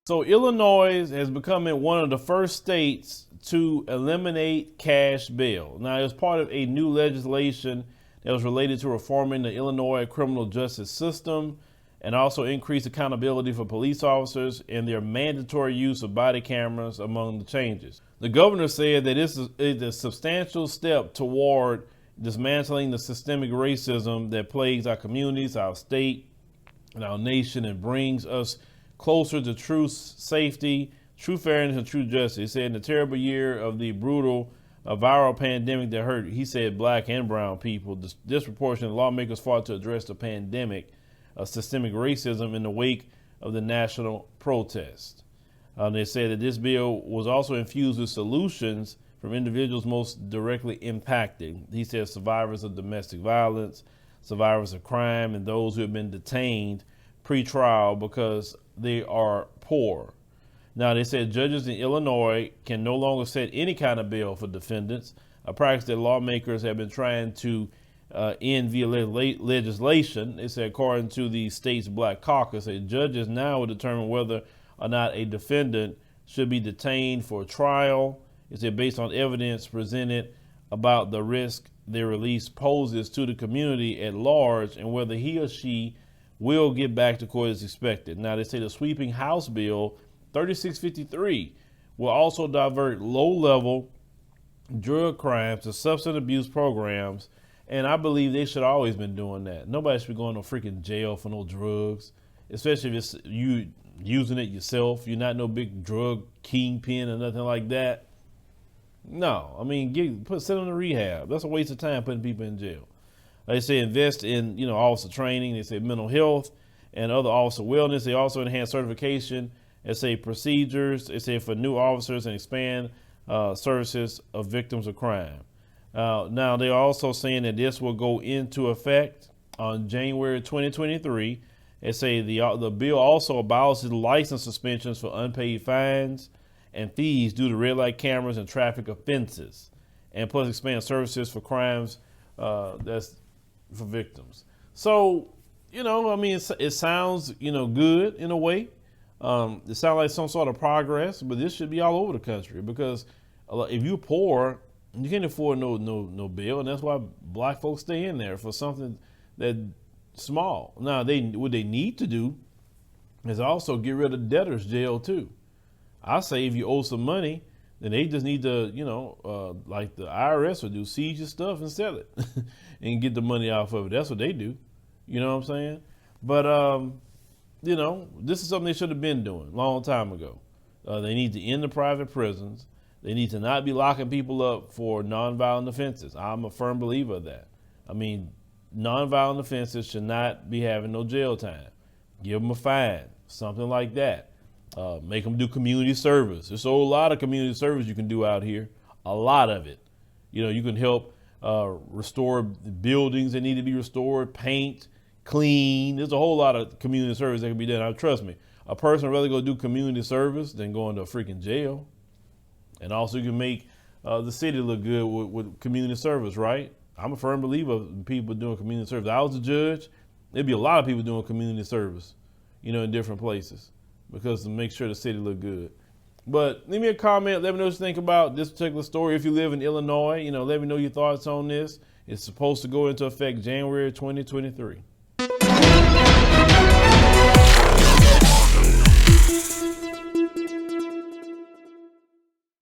So Illinois has become one of the first states to eliminate cash bail. Now, it's part of a new legislation that was related to reforming the Illinois criminal justice system and also increased accountability for police officers and their mandatory use of body cameras among the changes. The governor said that this is a substantial step toward dismantling the systemic racism that plagues our communities, our state, and our nation, and brings us closer to true safety, true fairness, and true justice. He said in the terrible year of the brutal viral pandemic that hurt, he said, black and brown people, disproportionate lawmakers fought to address the pandemic of systemic racism in the wake of the national protest. They said that this bill was also infused with solutions from individuals most directly impacted. He said survivors of domestic violence, survivors of crime, and those who have been detained pre-trial because they are poor. Now, they said judges in Illinois can no longer set any kind of bail for defendants, a practice that lawmakers have been trying to end via legislation. They said, according to the state's Black Caucus, judges now will determine whether or not a defendant should be detained for trial. It said based on evidence presented about the risk their release poses to the community at large and whether he or she will get back to court as expected. Now, they say the sweeping House Bill 3653 will also divert low-level drug crimes to substance abuse programs, and I believe they should always been doing that. Nobody should be going to freaking jail for no drugs, especially if it's you using it yourself. You're not no big drug kingpin or nothing like that. No, I mean, send them to rehab. That's a waste of time putting people in jail. They say invest in, officer training. They say mental health and other officer wellness. They also enhance certification. They say procedures. They say for new officers and expand services of victims of crime. Now, they're also saying that this will go into effect on January 2023. They say the bill also abolishes license suspensions for unpaid fines and fees due to red light cameras and traffic offenses, and plus expand services for crimes that's for victims. So, it sounds, good in a way. It sounds like some sort of progress, but this should be all over the country because if you're poor, you can't afford no bill, and that's why black folks stay in there for something that small. Now, what they need to do is also get rid of debtors jail too. I say if you owe some money, then they just need to, like the IRS would do, seize your stuff and sell it and get the money off of it. That's what they do. You know what I'm saying? But, this is something they should have been doing a long time ago. They need to end the private prisons. They need to not be locking people up for nonviolent offenses. I'm a firm believer of that. I mean, nonviolent offenses should not be having no jail time. Give them a fine, something like that. Make them do community service. There's a whole lot of community service you can do out here. A lot of it. You can help restore buildings that need to be restored, paint, clean. There's a whole lot of community service that can be done. Now, trust me, a person would rather go do community service than go into a freaking jail. And also you can make the city look good with community service, right? I'm a firm believer in people doing community service. If I was a judge, there'd be a lot of people doing community service, in different places, because to make sure the city look good. But leave me a comment. Let me know what you think about this particular story. If you live in Illinois, let me know your thoughts on this. It's supposed to go into effect January 2023.